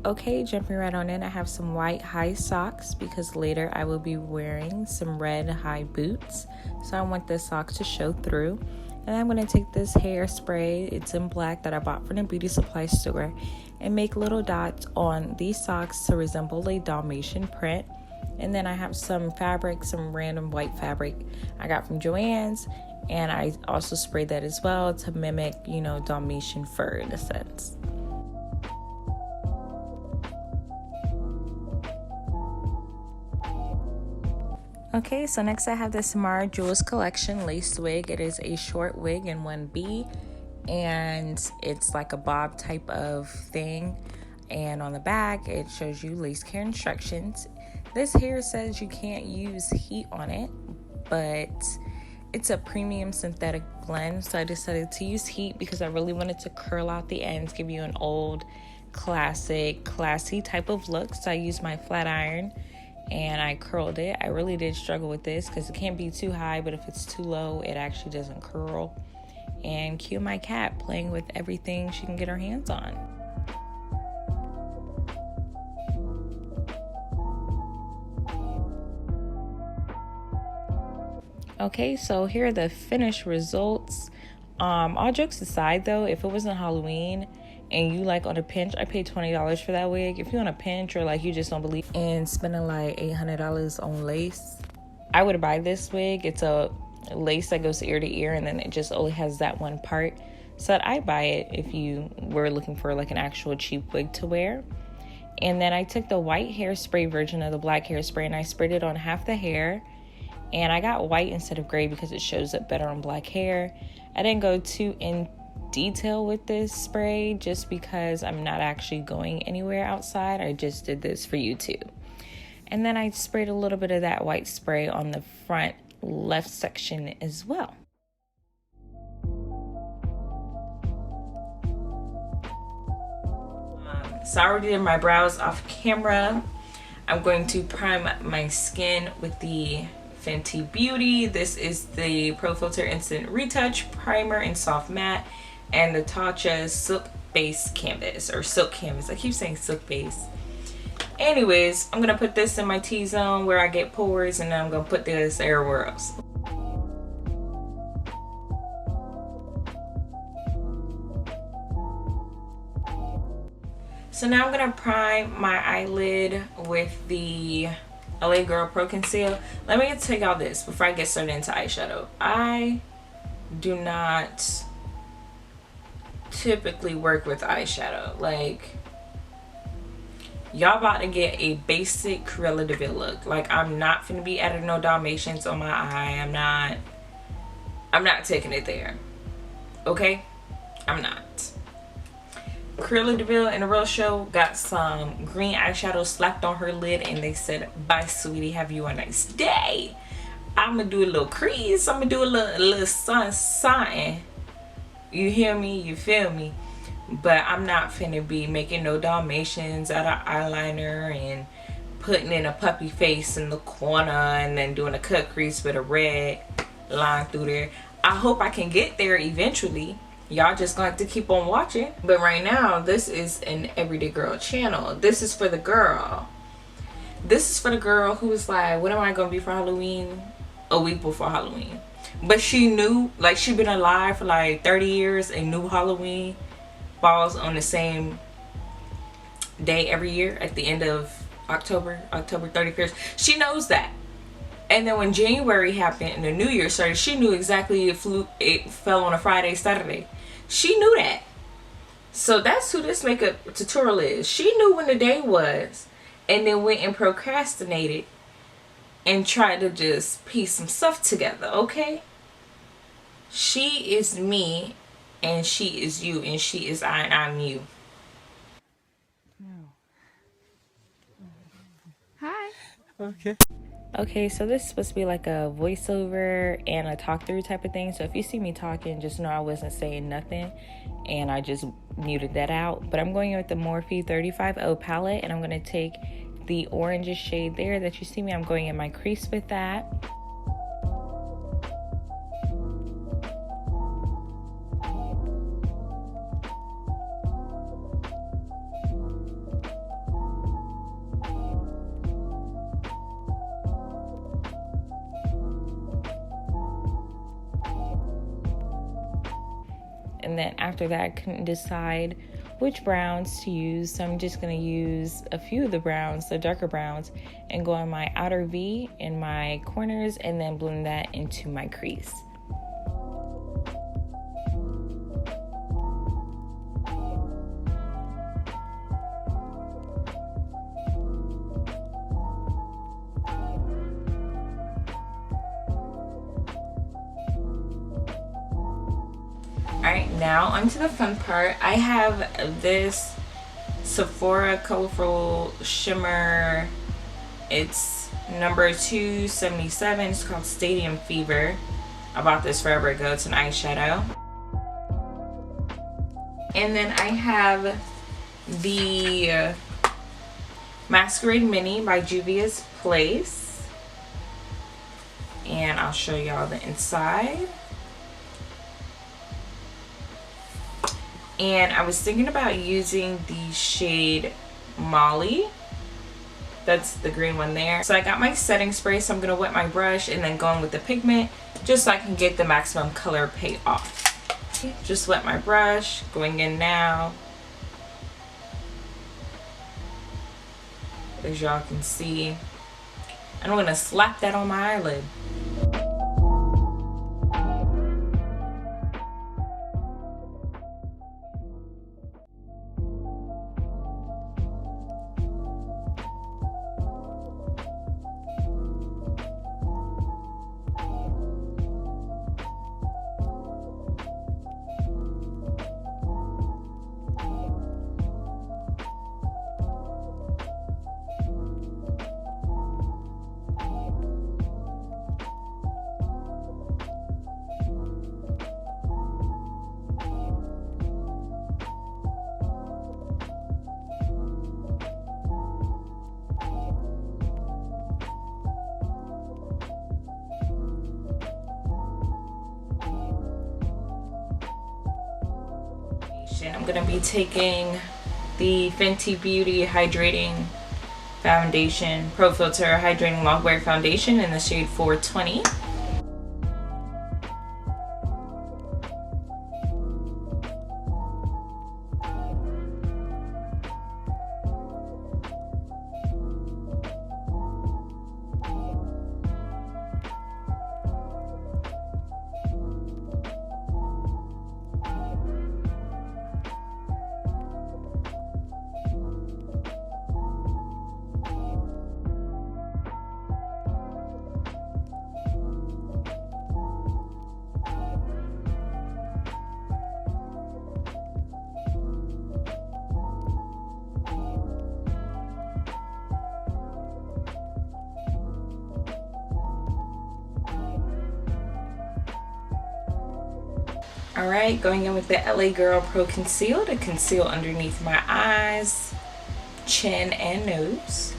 Okay, jumping right on in, I have some white high socks because later I will be wearing some red high boots. So I want the socks to show through. And I'm going to take this hairspray, it's in black, that I bought from the beauty supply store, and make little dots on these socks to resemble a Dalmatian print. And then I have some fabric, some random white fabric I got from JoAnns, and I also sprayed that as well to mimic, you know, Dalmatian fur in a sense. Okay, so next I have this Amar Jules collection lace wig. It is a short wig in 1B, and it's like a bob type of thing. And on the back, it shows you lace care instructions. This hair says you can't use heat on it, but it's a premium synthetic blend. So I decided to use heat because I really wanted to curl out the ends, give you an old, classic, classy type of look. So I used my flat iron and I curled it. I really did struggle with this because it can't be too high, but if it's too low, it actually doesn't curl. And cue my cat playing with everything she can get her hands on. Okay, so here are the finished results. All jokes aside though, if it wasn't Halloween and you like on a pinch, I paid $20 for that wig. If you're on a pinch or like you just don't believe in spending like $800 on lace, I would buy this wig. It's a lace that goes ear to ear and then it just only has that one part. So I'd buy it if you were looking for like an actual cheap wig to wear. And then I took the white hairspray version of the black hairspray and I sprayed it on half the hair. And I got white instead of gray because it shows up better on black hair. I didn't go too in detail with this spray just because I'm not actually going anywhere outside. I just did this for YouTube. And then I sprayed a little bit of that white spray on the front left section as well. So I already did my brows off camera. I'm going to prime my skin with the Fenty Beauty. This is the Pro Filter Instant Retouch Primer in Soft Matte and the Tatcha Silk Base Canvas, or Silk Canvas. I keep saying Silk Base. Anyways, I'm gonna put this in my T-zone where I get pores, and then I'm gonna put this everywhere else. So now I'm gonna prime my eyelid with the LA Girl Pro Conceal. Let me take out this before I get started into eyeshadow. I do not typically work with eyeshadow. Like, y'all about to get a basic Cruella DeVil look. Like, I'm not finna be adding no Dalmatians on my eye. I'm not taking it there. Okay? I'm not. Cruella DeVil in the real show got some green eyeshadow slapped on her lid and they said, "Bye sweetie, have you a nice day." I'm gonna do a little crease. I'm gonna do a little something. You hear me? You feel me? But I'm not finna be making no Dalmatians out of eyeliner and putting in a puppy face in the corner and then doing a cut crease with a red line through there. I hope I can get there eventually. Y'all just gonna have to keep on watching. But right now, this is an Everyday Girl channel. This is for the girl. This is for the girl who was like, what am I gonna be for Halloween? A week before Halloween. But she knew, like, she been alive for like 30 years and knew Halloween falls on the same day every year at the end of October 31st. She knows that. And then when January happened and the New Year started, she knew exactly it fell on a Friday, Saturday. She knew that. So that's who this makeup tutorial is. She knew when the day was and then went and procrastinated and tried to just piece some stuff together, okay? She is me and she is you and she is I and I'm you. Hi. Okay. Okay, so this is supposed to be like a voiceover and a talk through type of thing. So if you see me talking, just know I wasn't saying nothing and I just muted that out. But I'm going with the Morphe 35O palette and I'm going to take the orange shade there that you see me. I'm going in my crease with that. and then after that I couldn't decide which browns to use, so I'm just going to use a few of the browns, the darker browns, and go on my outer V in my corners and then blend that into my crease. Alright, now onto the fun part. I have this Sephora Colorful Shimmer. It's number 277. It's called Stadium Fever. I bought this forever ago. It's an eyeshadow. And then I have the Masquerade Mini by Juvia's Place. And I'll show y'all the inside. And I was thinking about using the shade Molly. That's the green one there. So I got my setting spray, so I'm going to wet my brush and then go in with the pigment just so I can get the maximum color payoff. Just wet my brush, going in now. As y'all can see. And I'm going to slap that on my eyelid. I'm going to be taking the Fenty Beauty Hydrating Foundation, Pro Filter Hydrating Longwear Foundation in the shade 420. Alright, going in with the LA Girl Pro Conceal to conceal underneath my eyes, chin, and nose.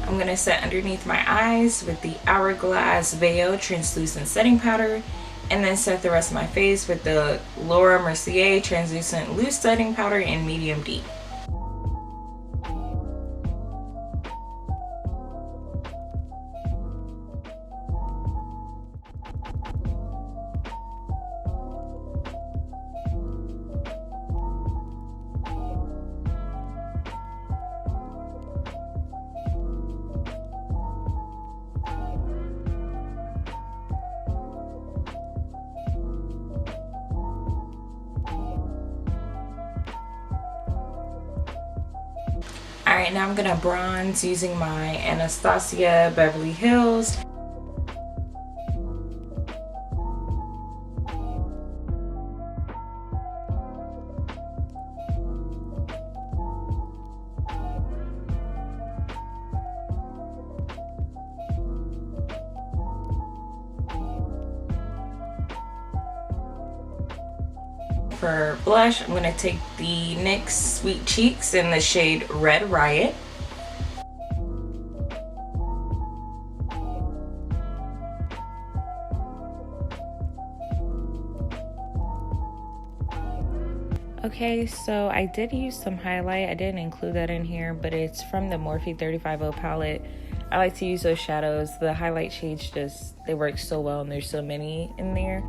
I'm going to set underneath my eyes with the Hourglass Veil Translucent Setting Powder, and then set the rest of my face with the Laura Mercier Translucent Loose Setting Powder in Medium Deep. Alright, now I'm gonna bronze using my Anastasia Beverly Hills. for blush, I'm going to take the NYX Sweet Cheeks in the shade Red Riot. Okay, so I did use some highlight. I didn't include that in here, but it's from the Morphe 35O palette. I like to use those shadows. The highlight shades just, they work so well, and there's so many in there.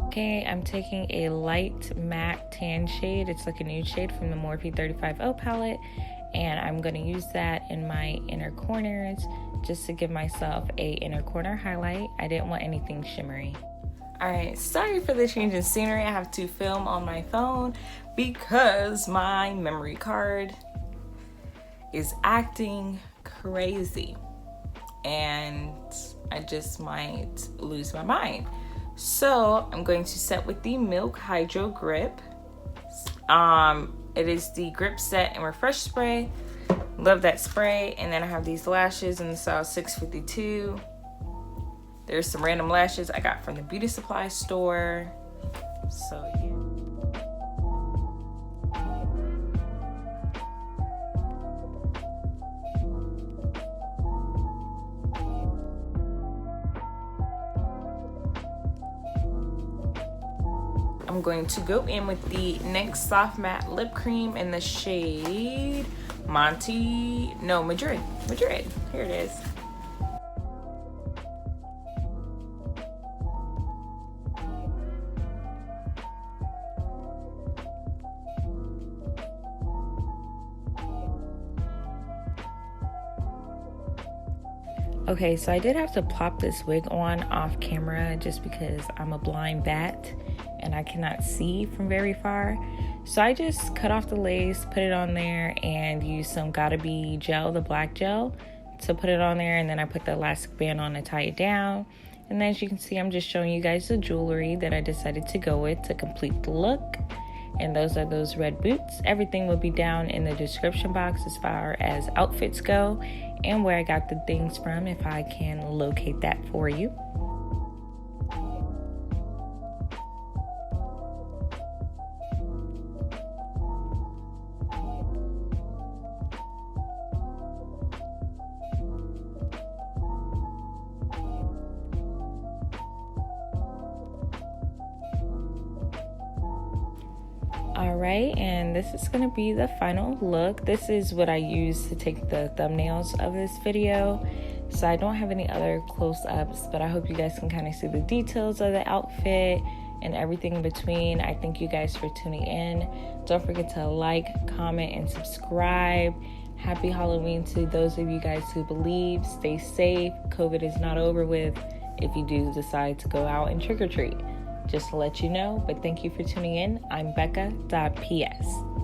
Okay, I'm taking a light matte tan shade. It's like a nude shade from the Morphe 35O palette, and I'm going to use that in my inner corners just to give myself a inner corner highlight. I didn't want anything shimmery. Alright, sorry for the change in scenery. I have to film on my phone because my memory card is acting crazy and I just might lose my mind. So I'm going to set with the Milk Hydrogrip. It is the grip set and refresh spray. Love that spray. And then I have these lashes in the size 652. There's some random lashes I got from the beauty supply store. So yeah. I'm going to go in with the NYX Soft Matte Lip Cream in the shade Madrid. Here it is. Okay, so I did have to plop this wig on off camera just because I'm a blind bat and I cannot see from very far. So I just cut off the lace, put it on there, and used some Gotta Be gel, the black gel, to put it on there, and then I put the elastic band on to tie it down. And then as you can see, I'm just showing you guys the jewelry that I decided to go with to complete the look. And those are those red boots. Everything will be down in the description box as far as outfits go and where I got the things from if I can locate that for you. Alright, and this is going to be the final look. This is what I used to take the thumbnails of this video. So I don't have any other close-ups, but I hope you guys can kind of see the details of the outfit and everything in between. I thank you guys for tuning in. Don't forget to like, comment, and subscribe. Happy Halloween to those of you guys who believe. Stay safe. COVID is not over with if you do decide to go out and trick-or-treat. Just to let you know, but thank you for tuning in. I'm Becca.PS.